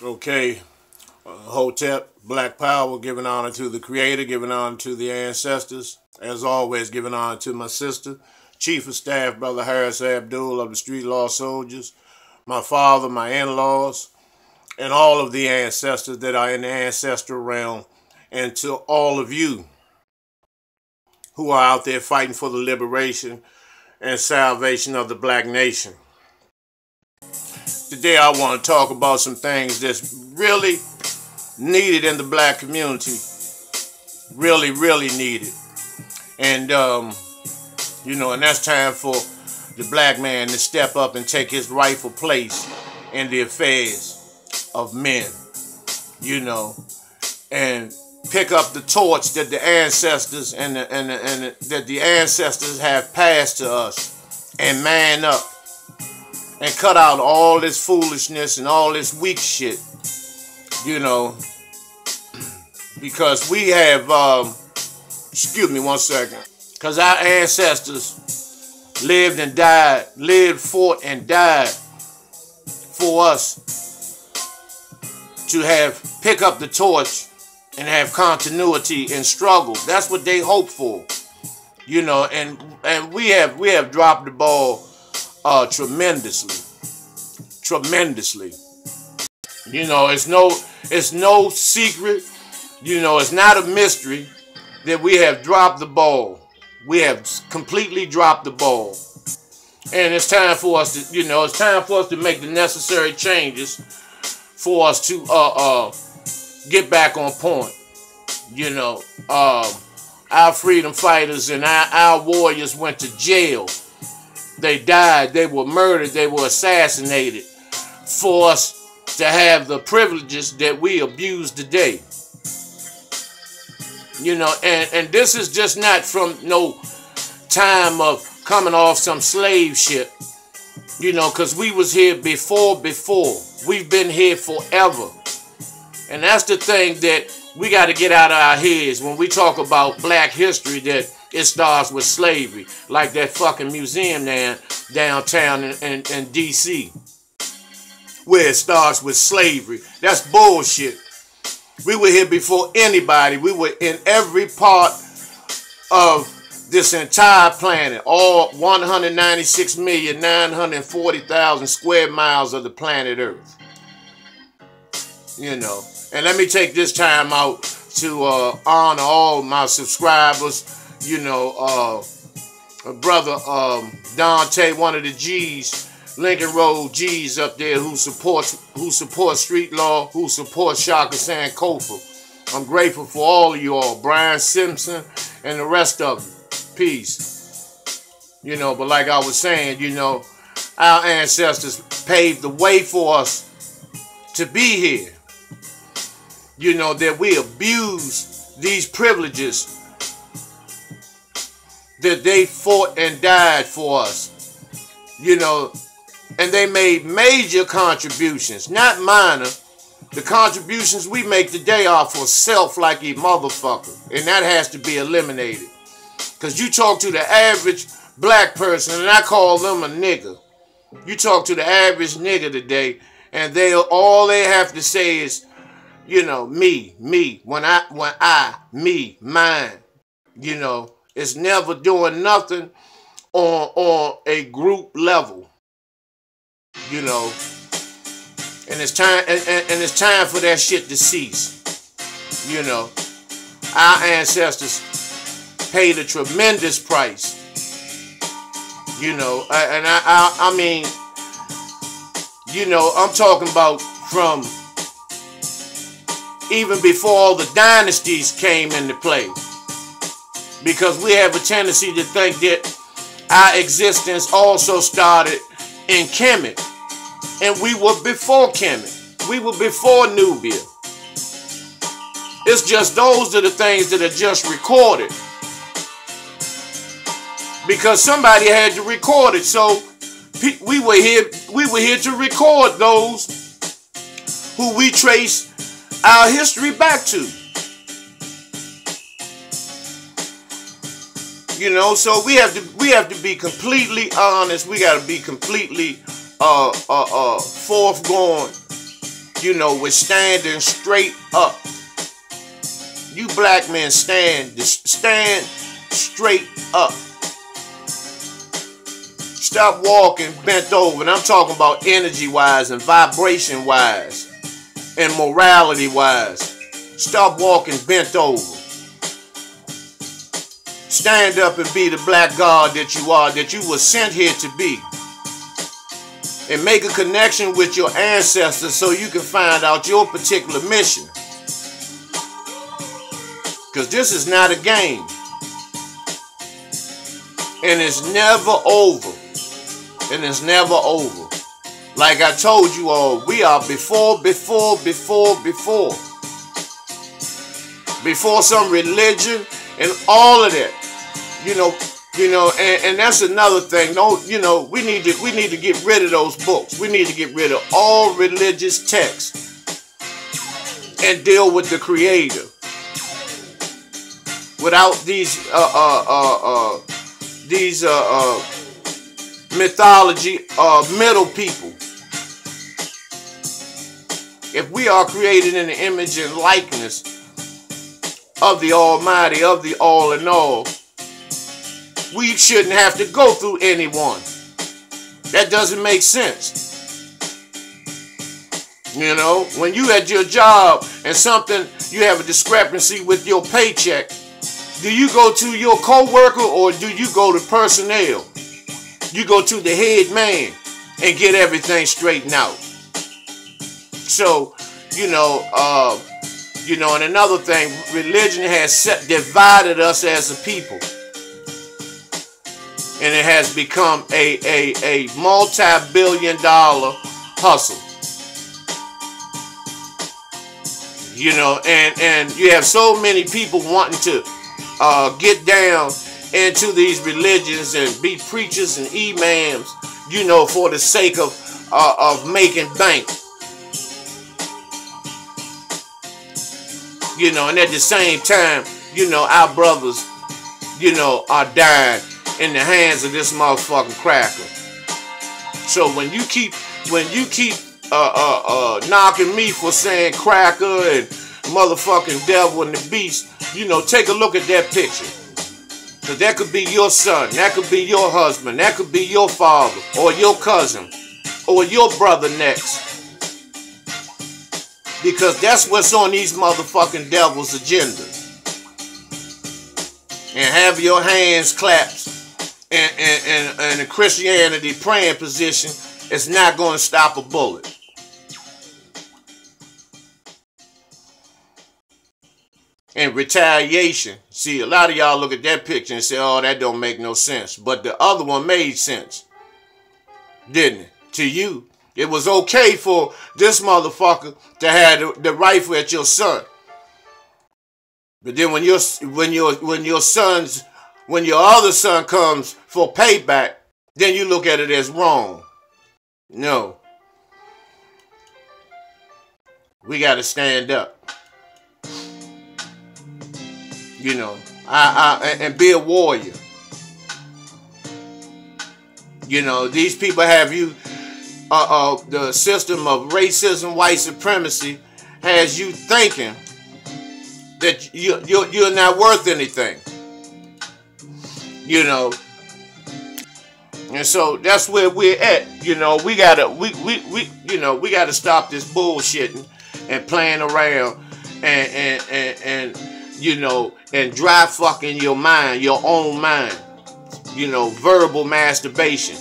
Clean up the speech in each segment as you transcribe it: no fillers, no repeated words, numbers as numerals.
Okay, Hotep, Black Power, giving honor to the Creator, giving honor to the ancestors. As always, giving honor to my sister, Chief of Staff, Brother Harris Abdul of the Street Law Soldiers, my father, my in-laws, and all of the ancestors that are in the ancestral realm, and to all of you who are out there fighting for the liberation and salvation of the black nation. Today I want to talk about some things that's really needed in the black community. Really, really needed. And, and that's time for the black man to step up and take his rightful place in the affairs of men, and pick up the torch that the ancestors that the ancestors have passed to us, and man up and cut out all this foolishness and all this weak shit, because we have, excuse me one second, because our ancestors lived, fought, and died for us to pick up the torch and have continuity and struggle. That's what they hope for, and we have dropped the ball tremendously. It's no secret, it's not a mystery that we have dropped the ball. We have completely dropped the ball. And it's time for us to make the necessary changes for us to get back on point. Our freedom fighters and our warriors went to jail. They died, they were murdered, they were assassinated for us to have the privileges that we abuse today. And this is just not from no time of coming off some slave ship, because we was here before. We've been here forever. And that's the thing that we got to get out of our heads when we talk about black history, that it starts with slavery, like that fucking museum downtown in D.C., where it starts with slavery. That's bullshit. We were here before anybody. We were in every part of this entire planet, all 196,940,000 square miles of the planet Earth. And let me take this time out to honor all my subscribers. Brother Dante, one of the G's, Lincoln Road G's up there, who supports street law, who supports Shaka Sankofa. I'm grateful for all of you all, Brian Simpson and the rest of them. Peace. But like I was saying, our ancestors paved the way for us to be here. That we abuse these privileges that they fought and died for us. And they made major contributions, not minor. The contributions we make today are for self like a motherfucker. And that has to be eliminated. Because you talk to the average black person, and I call them a nigger. You talk to the average nigger today, and all they have to say is, me, mine. It's never doing nothing on a group level. And it's time for that shit to cease. Our ancestors paid a tremendous price. I'm talking about from even before all the dynasties came into play. Because we have a tendency to think that our existence also started in Kemet. And we were before Kemet. We were before Nubia. It's just those are the things that are just recorded. Because somebody had to record it. So we were here to record those who we trace our history back to. So we have to be completely honest. We got to be completely forthgoing you know, with standing straight up. You black men stand straight up. Stop walking bent over. And I'm talking about energy-wise and vibration-wise and morality-wise. Stop walking bent over. Stand up and be the black God that you are, that you were sent here to be. And make a connection with your ancestors so you can find out your particular mission. Because this is not a game. And it's never over. And it's never over. Like I told you all, we are before some religion and all of that. You know, and that's another thing. Don't, you know, we need to get rid of those books. We need to get rid of all religious texts and deal with the Creator. Without these mythology middle people. If we are created in the image and likeness of the Almighty, of the All in All, we shouldn't have to go through anyone. That doesn't make sense. You know, when you at your job and something, you have a discrepancy with your paycheck, do you go to your co-worker or do you go to personnel? You go to the head man and get everything straightened out. So, you know, and another thing, religion has divided us as a people. And it has become a multi-billion-dollar hustle. You know, and you have so many people wanting to get down into these religions and be preachers and imams, you know, for the sake of making bank. You know, and at the same time, you know, our brothers, you know, are dying in the hands of this motherfucking cracker. So when you keep knocking me for saying cracker and motherfucking devil and the beast, you know, take a look at that picture. Because that could be your son, that could be your husband, that could be your father, or your cousin, or your brother next. Because that's what's on these motherfucking devils' agendas. And have your hands clapped and the Christianity praying position is not going to stop a bullet. And retaliation. See, a lot of y'all look at that picture and say, oh, that don't make no sense. But the other one made sense. Didn't it? To you. It was okay for this motherfucker to have the rifle at your son. But then when your other son comes for payback, then you look at it as wrong. No. We got to stand up. You know, and be a warrior. You know, these people have you, the system of racism, white supremacy, has you thinking that you're not worth anything. You know, and so that's where we're at. You know, we gotta stop this bullshitting and playing around and you know, and dry fucking your mind, your own mind. You know, verbal masturbation.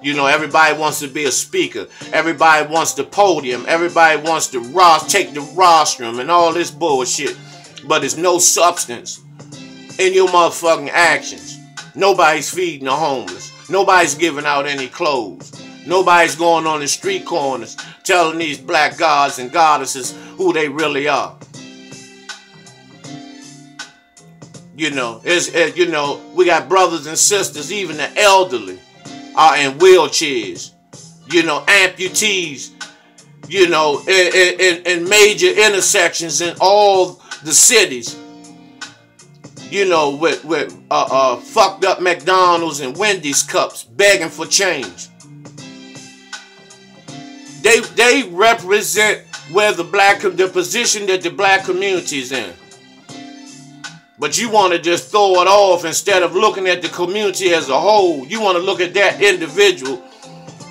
You know, everybody wants to be a speaker. Everybody wants the podium. Everybody wants to take the rostrum and all this bullshit. But there's no substance in your motherfucking actions. Nobody's feeding the homeless. Nobody's giving out any clothes. Nobody's going on the street corners telling these black gods and goddesses who they really are. You know, you know, we got brothers and sisters, even the elderly are in wheelchairs. You know, amputees, you know, in major intersections in all the cities. You know, with fucked up McDonald's and Wendy's cups begging for change. They represent where the position that the black community is in. But you want to just throw it off instead of looking at the community as a whole. You want to look at that individual,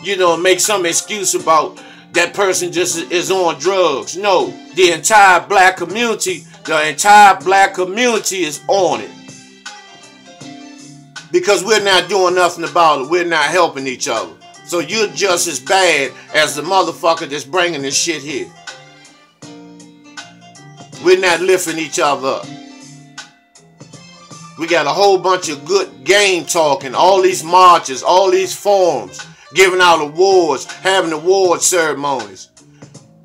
you know, and make some excuse about that person just is on drugs. No, the entire black community is on it. Because we're not doing nothing about it. We're not helping each other. So you're just as bad as the motherfucker that's bringing this shit here. We're not lifting each other up. We got a whole bunch of good game talking, all these marches, all these forums, giving out awards, having award ceremonies.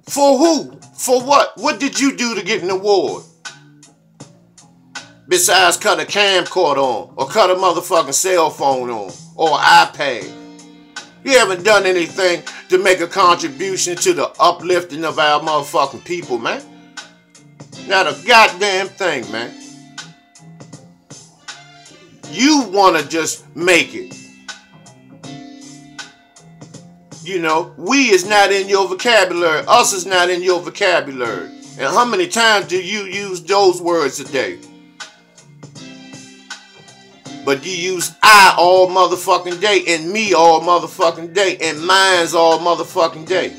For who? For what? What did you do to get an award? Besides cut a camcorder on, or cut a motherfucking cell phone on, or an iPad. You haven't done anything to make a contribution to the uplifting of our motherfucking people, man. Not a goddamn thing, man. You want to just make it. You know, we is not in your vocabulary. Us is not in your vocabulary. And how many times do you use those words a day? But you use I all motherfucking day, and me all motherfucking day, and mine's all motherfucking day.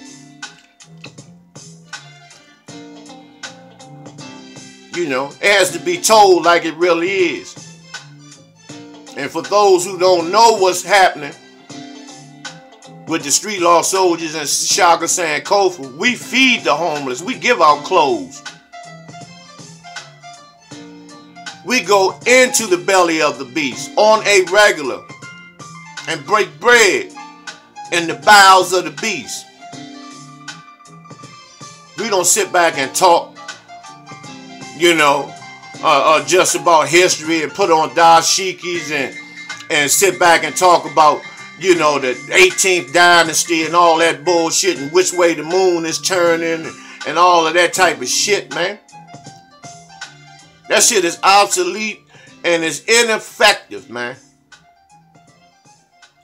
You know, it has to be told like it really is. And for those who don't know what's happening with the Street Law Soldiers and Shaka Sankofa, we feed the homeless. We give out clothes. We go into the belly of the beast on a regular and break bread in the bowels of the beast. We don't sit back and talk, you know, just about history and put on dashikis and sit back and talk about, you know, the 18th dynasty and all that bullshit and which way the moon is turning and all of that type of shit, man. That shit is obsolete and it's ineffective, man.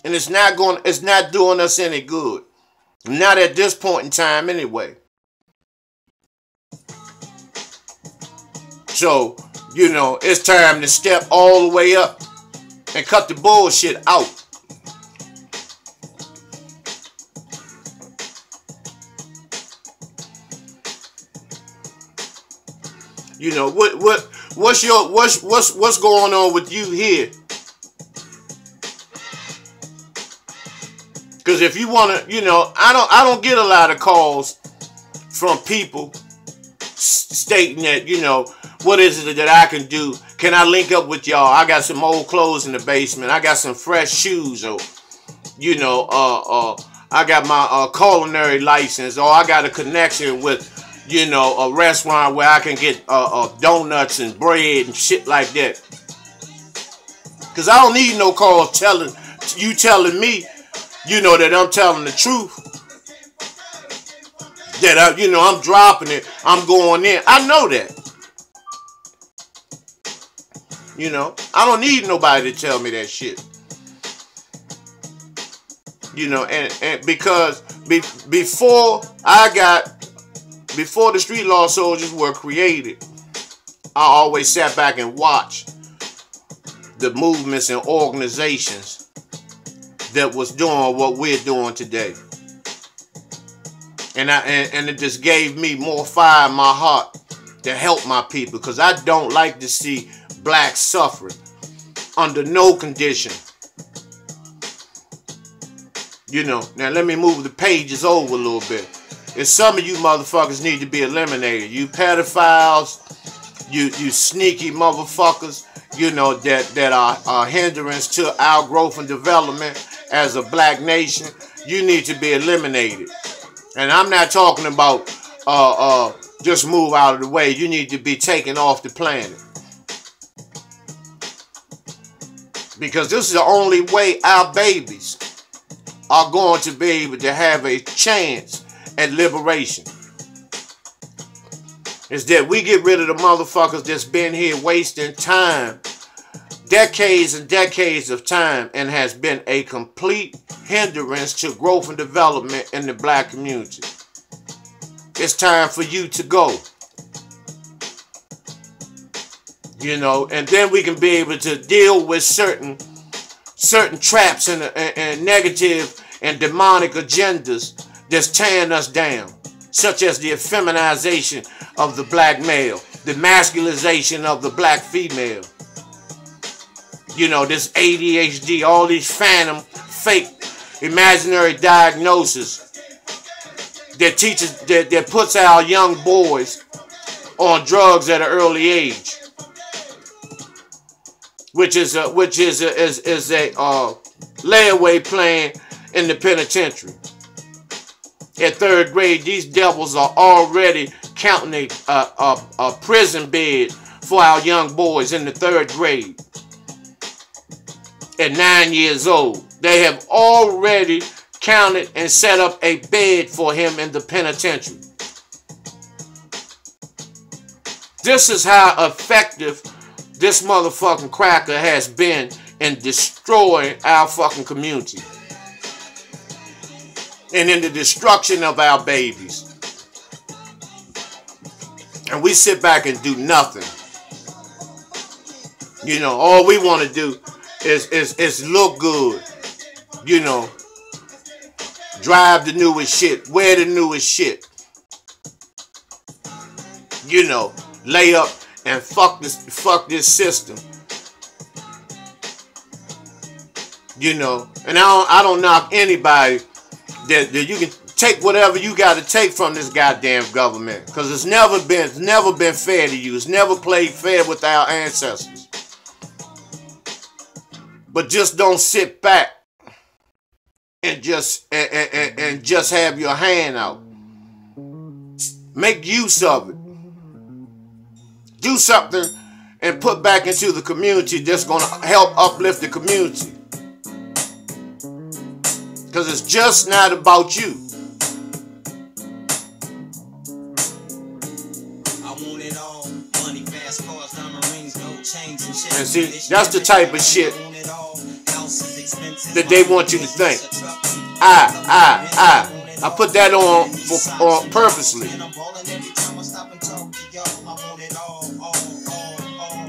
And it's not doing us any good. Not at this point in time anyway. So, you know, it's time to step all the way up and cut the bullshit out. You know, what's going on with you here? Because if you want to, you know, I don't get a lot of calls from people stating that, you know, what is it that I can do? Can I link up with y'all? I got some old clothes in the basement. I got some fresh shoes, or, you know, I got my culinary license, or I got a connection with, you know, a restaurant where I can get donuts and bread and shit like that. Because I don't need no calls telling me, you know, that I'm telling the truth. That, you know, I'm dropping it. I'm going in. I know that. You know, I don't need nobody to tell me that shit. You know, and because before the Street Law Soldiers were created, I always sat back and watched the movements and organizations that was doing what we're doing today. And it just gave me more fire in my heart to help my people, because I don't like to see blacks suffering under no condition. You know, now let me move the pages over a little bit. And some of you motherfuckers need to be eliminated. You pedophiles, you sneaky motherfuckers, you know, that are a hindrance to our growth and development as a black nation. You need to be eliminated. And I'm not talking about just move out of the way. You need to be taken off the planet. Because this is the only way our babies are going to be able to have a chance at liberation. Is that we get rid of the motherfuckers that's been here wasting time decades and decades of time and has been a complete hindrance to growth and development in the black community. It's time for you to go. You know, and then we can be able to deal with certain traps and negative and demonic agendas that's tearing us down, such as the effeminization of the black male, the masculization of the black female. You know, this ADHD, all these phantom, fake, imaginary diagnoses that puts our young boys on drugs at an early age, which is a layaway plan in the penitentiary. At 3rd grade, these devils are already counting a prison bed for our young boys in the 3rd grade. At 9 years old, they have already counted and set up a bed for him in the penitentiary. This is how effective this motherfucking cracker has been in destroying our fucking community and in the destruction of our babies. And we sit back and do nothing. You know, all we want to do is look good. You know, drive the newest shit, wear the newest shit. You know, lay up and fuck this system. You know, and I don't knock anybody that you can take whatever you got to take from this goddamn government, because it's never been fair to you. It's never played fair with our ancestors. But just don't sit back and just have your hand out. Make use of it. Do something and put back into the community that's going to help uplift the community. Because it's just not about you. I want it all. Money, fast cars, diamond rings, gold chains and shit. And see, that's the type of shit that they want you to think. I put that on purposely.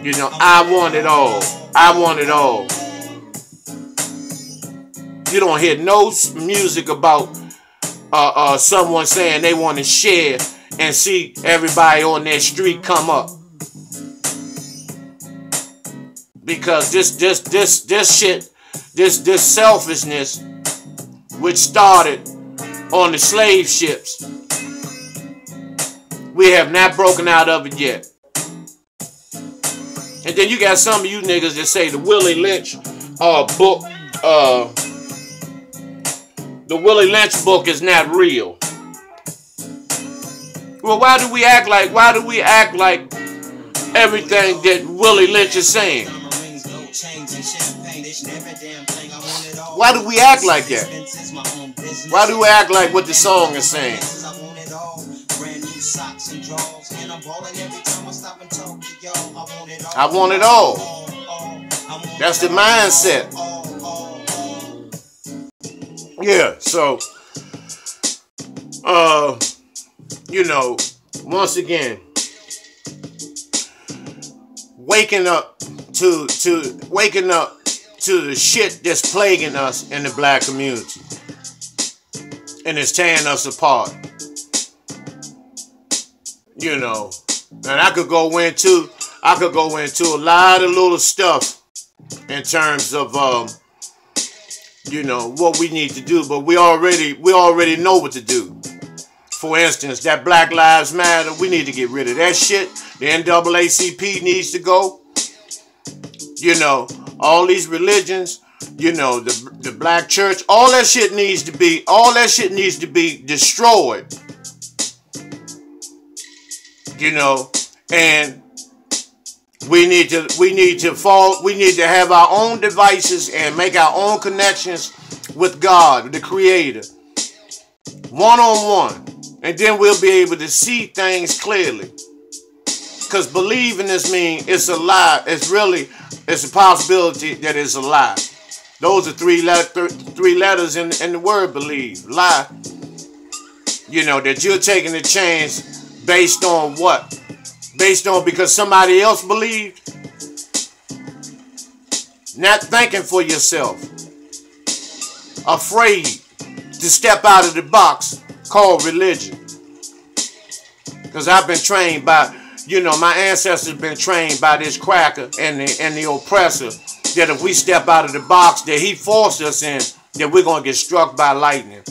You know, I want it all. I want it all. You don't hear no music about someone saying they want to share and see everybody on their street come up. Because this shit, this selfishness, which started on the slave ships, we have not broken out of it yet. And then you got some of you niggas that say the Willie Lynch book, the Willie Lynch book is not real. Well, why do we act like everything that Willie Lynch is saying? Why do we act like that? Why do we act like what the song is saying? I want it all. That's the mindset. Yeah, so you know, once again, waking up to the shit that's plaguing us in the black community, and it's tearing us apart. You know, and I could go into a lot of little stuff in terms of you know, what we need to do, but we already know what to do. For instance, that Black Lives Matter, we need to get rid of that shit. The NAACP needs to go. You know, all these religions, you know, the black church, all that shit needs to be destroyed. You know, and we need to have our own devices and make our own connections with God, the Creator, one-on-one, and then we'll be able to see things clearly. Because believing this means it's a lie. It's really It's a possibility that it's a lie. Those are three letters in the word believe. Lie. You know, that you're taking a chance based on what? Based on because somebody else believed? Not thinking for yourself. Afraid to step out of the box called religion. Because I've been trained by, you know, my ancestors been trained by this cracker and the oppressor that if we step out of the box that he forced us in, that we're going to get struck by lightning,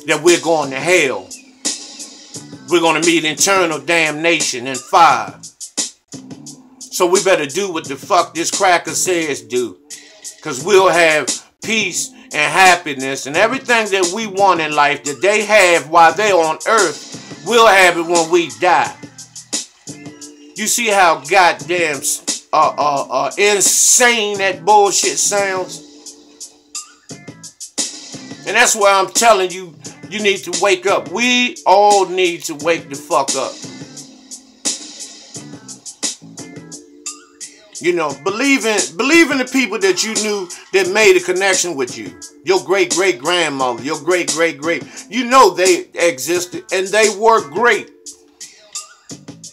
that we're going to hell. We're going to meet eternal damnation and fire. So we better do what the fuck this cracker says do. Because we'll have peace and happiness and everything that we want in life that they have while they're on earth, we'll have it when we die. You see how goddamn insane that bullshit sounds? And that's why I'm telling you, you need to wake up. We all need to wake the fuck up. You know, believe in the people that you knew that made a connection with you. Your great-great-grandmother, your great-great-great. You know they existed and they were great.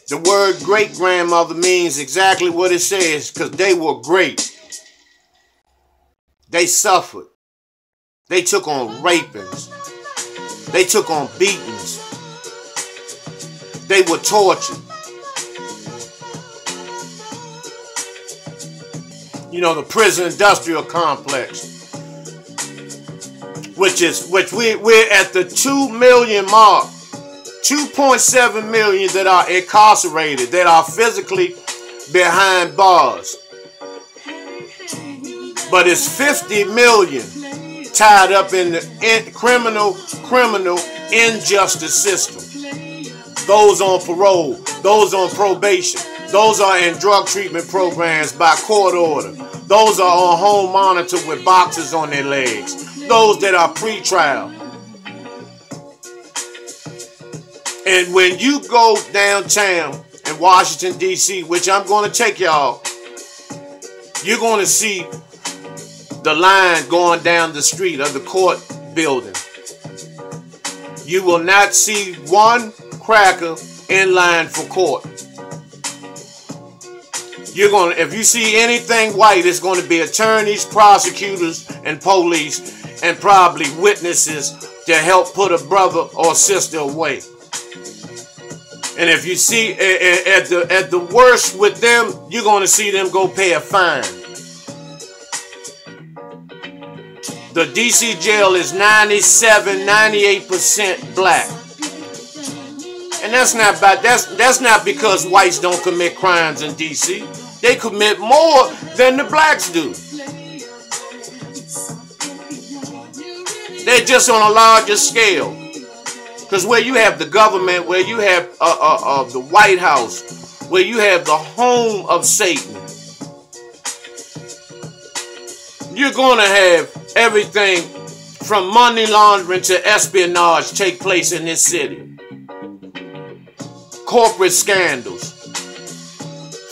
The word great-grandmother means exactly what it says because they were great. They suffered. They took on rapings. They took on beatings. They were tortured. You know, the prison industrial complex, which we're at the 2 million mark, 2.7 million that are incarcerated, that are physically behind bars. But it's 50 million tied up in the criminal injustice system. Those on parole, those on probation. Those are in drug treatment programs by court order. Those are on home monitor with boxes on their legs. Those that are pre-trial. And when you go downtown in Washington, D.C., which I'm going to take y'all, you're going to see the line going down the street of the court building. You will not see one cracker in line for court. If you see anything white, it's going to be attorneys, prosecutors, and police, and probably witnesses to help put a brother or sister away. And if you see at the worst with them, you're going to see them go pay a fine. The DC jail is 98% black. And that's not because whites don't commit crimes in DC. They commit more than the blacks do. They're just on a larger scale. Because where you have the government, where you have the White House, where you have the home of Satan, you're going to have everything from money laundering to espionage take place in this city. Corporate scandals.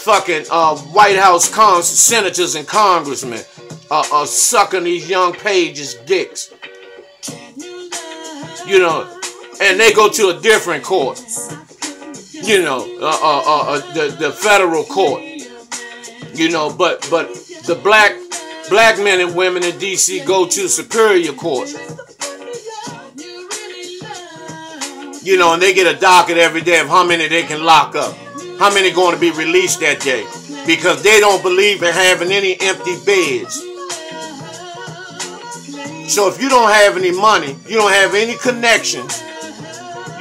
Fucking White House senators and congressmen are sucking these young pages' dicks. You know, and they go to a different court. You know, the federal court. You know, but the black men and women in D.C. go to Superior Court. You know, and they get a docket every day of how many they can lock up. How many going to be released that day? Because they don't believe in having any empty beds. So if you don't have any money, you don't have any connections,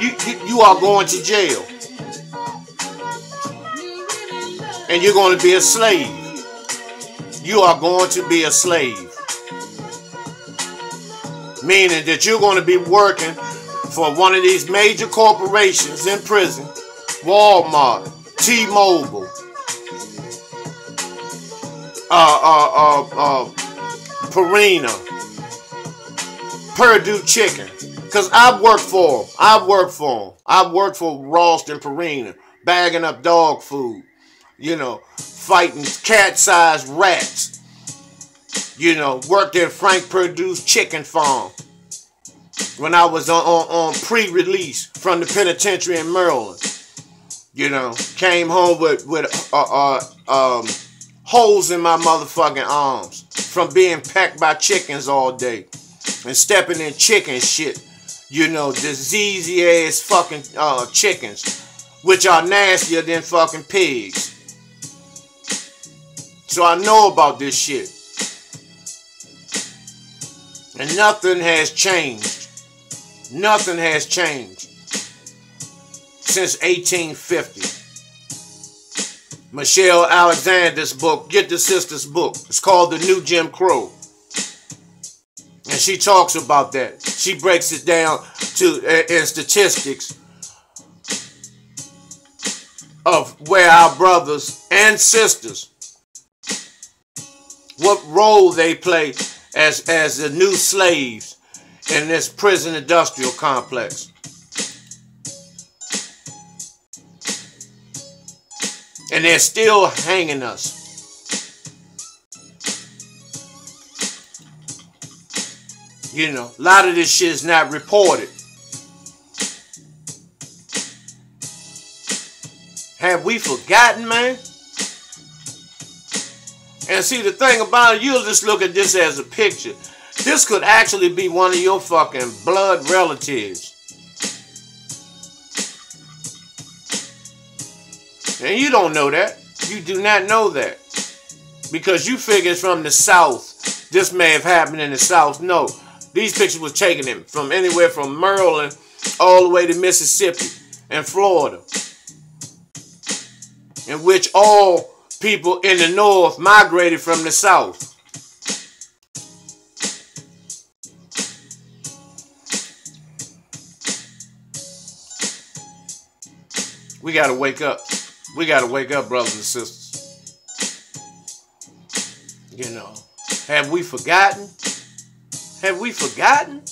you are going to jail. And you're going to be a slave. You are going to be a slave. Meaning that you're going to be working for one of these major corporations in prison. Walmart, T-Mobile, Purina, Purdue Chicken. Because I've worked for them. I've worked for Rost and Purina, bagging up dog food. you know, fighting cat-sized rats. You know, worked at Frank Perdue's chicken farm when I was on pre-release from the penitentiary in Maryland. You know, came home with holes in my motherfucking arms from being pecked by chickens all day and stepping in chicken shit. You know, diseasy ass fucking chickens, which are nastier than fucking pigs. So I know about this shit. And nothing has changed. Nothing has changed since 1850. Michelle Alexander's book, get the sister's book. It's called The New Jim Crow. And she talks about that. She breaks it down to in statistics of where our brothers and sisters, what role they play as the new slaves in this prison industrial complex. And they're still hanging us. You know, a lot of this shit is not reported. Have we forgotten, man? And see, the thing about it, you'll just look at this as a picture. This could actually be one of your fucking blood relatives. And you don't know that. You do not know that. Because you figure it's from the South. This may have happened in the South. No. These pictures was taken from anywhere from Maryland all the way to Mississippi and Florida. In which all people in the North migrated from the South. We gotta wake up. We gotta wake up, brothers and sisters. You know, have we forgotten? Have we forgotten?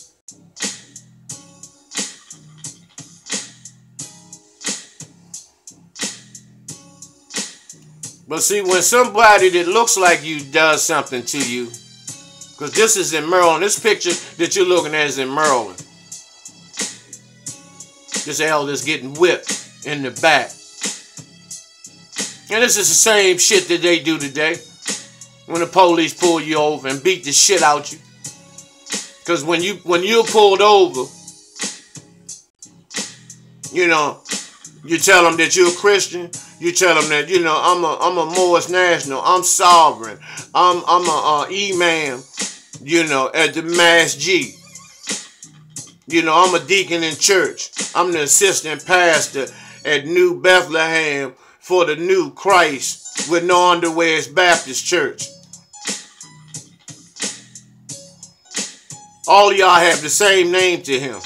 But see, when somebody that looks like you does something to you, because this is in Maryland, this picture that you're looking at is in Maryland. This elder's getting whipped in the back. And this is the same shit that they do today when the police pull you over and beat the shit out you. Because when you're pulled over, you know, you tell them that you're a Christian. You tell them that, you know, I'm a Morris National. I'm sovereign. I'm a imam, you know, at the Mass G. You know, I'm a deacon in church. I'm the assistant pastor at New Bethlehem for the New Christ with no underwears Baptist Church. All of y'all have the same name to him.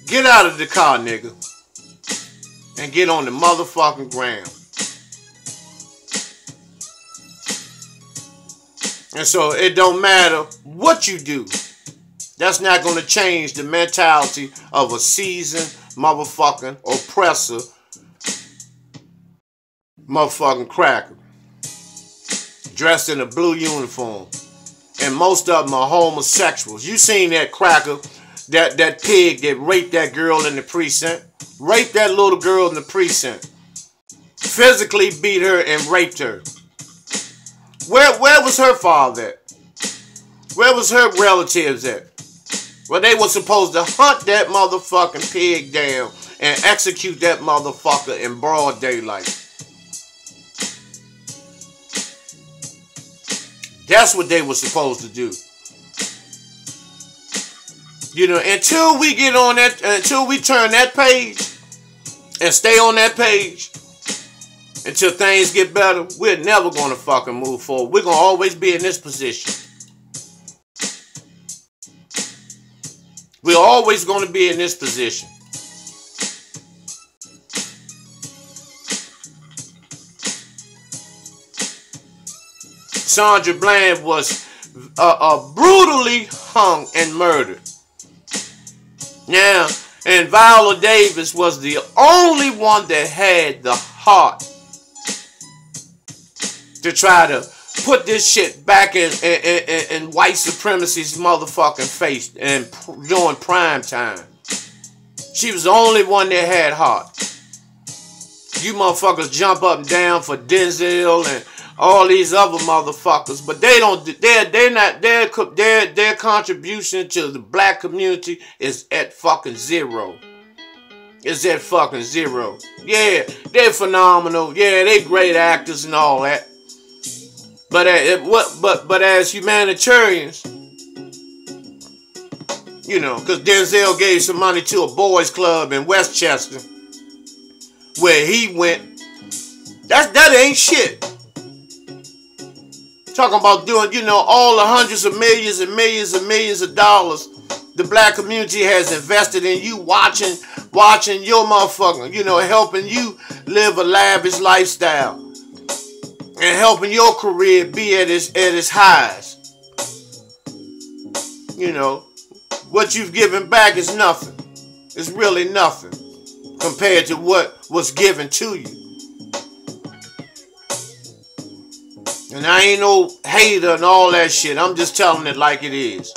Get out of the car, nigga. And get on the motherfucking ground. And so it don't matter what you do. That's not going to change the mentality of a seasoned motherfucking oppressor motherfucking cracker. Dressed in a blue uniform. And most of them are homosexuals. You seen that cracker, that pig that raped that girl in the precinct? Raped that little girl in the precinct. Physically beat her and raped her. Where was her father at? Where was her relatives at? Well, they were supposed to hunt that motherfucking pig down and execute that motherfucker in broad daylight. That's what they were supposed to do. You know, until we get on that, until we turn that page and stay on that page, until things get better, we're never going to fucking move forward. We're going to always be in this position. We're always going to be in this position. Sandra Bland was brutally hung and murdered. Now, and Viola Davis was the only one that had the heart to try to put this shit back in white supremacy's motherfucking face and during prime time. She was the only one that had heart. You motherfuckers jump up and down for Denzel and all these other motherfuckers, but they don't. They're not. Their contribution to the black community is at fucking zero. It's at fucking zero. Yeah, they're phenomenal. Yeah, they great actors and all that. But as humanitarians, you know, because Denzel gave some money to a boys club in Westchester, where he went. That ain't shit. Talking about doing, you know, all the hundreds of millions and millions and millions of dollars the black community has invested in you, watching your motherfucker, you know, helping you live a lavish lifestyle and helping your career be at its highs. You know, what you've given back is nothing. It's really nothing compared to what was given to you. And I ain't no hater and all that shit. I'm just telling it like it is.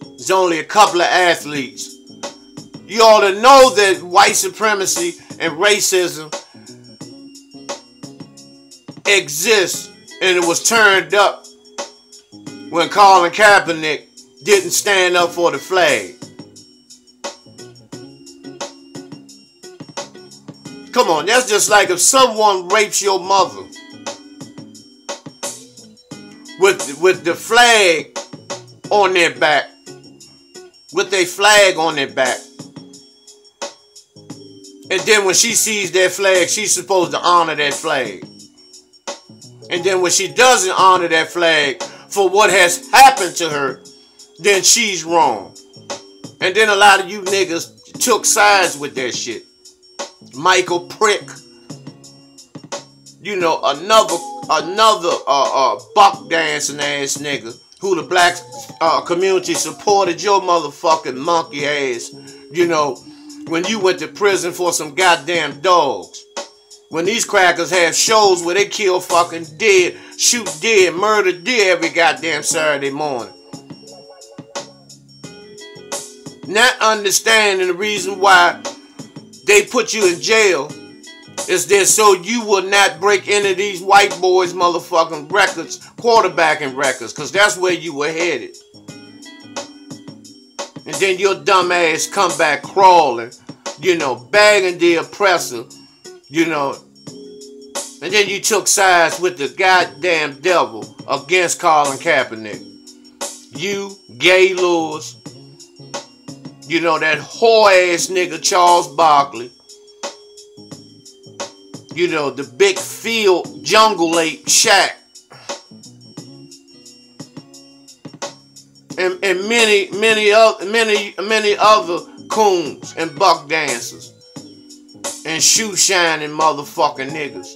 There's only a couple of athletes. You ought to know that white supremacy and racism exists, and it was turned up when Colin Kaepernick didn't stand up for the flag. Come on, that's just like if someone rapes your mother with the flag on their back, with a flag on their back. And then when she sees that flag, she's supposed to honor that flag. And then when she doesn't honor that flag for what has happened to her, then she's wrong. And then a lot of you niggas took sides with that shit. Michael Prick, you know, another buck dancing ass nigga who the black community supported your motherfucking monkey ass, you know, when you went to prison for some goddamn dogs. When these crackers have shows where they kill fucking dead, shoot dead, murder dead every goddamn Saturday morning. Not understanding the reason why they put you in jail is that so you will not break into these white boys' motherfucking records, quarterbacking records, because that's where you were headed. And then your dumb ass come back crawling, you know, bagging the oppressor, you know. And then you took sides with the goddamn devil against Colin Kaepernick. You, Gay Lewis, you know, that whore ass nigga Charles Barkley, you know, the big field jungle ape Shaq, and many other coons and buck dancers and shoe shining motherfucking niggas.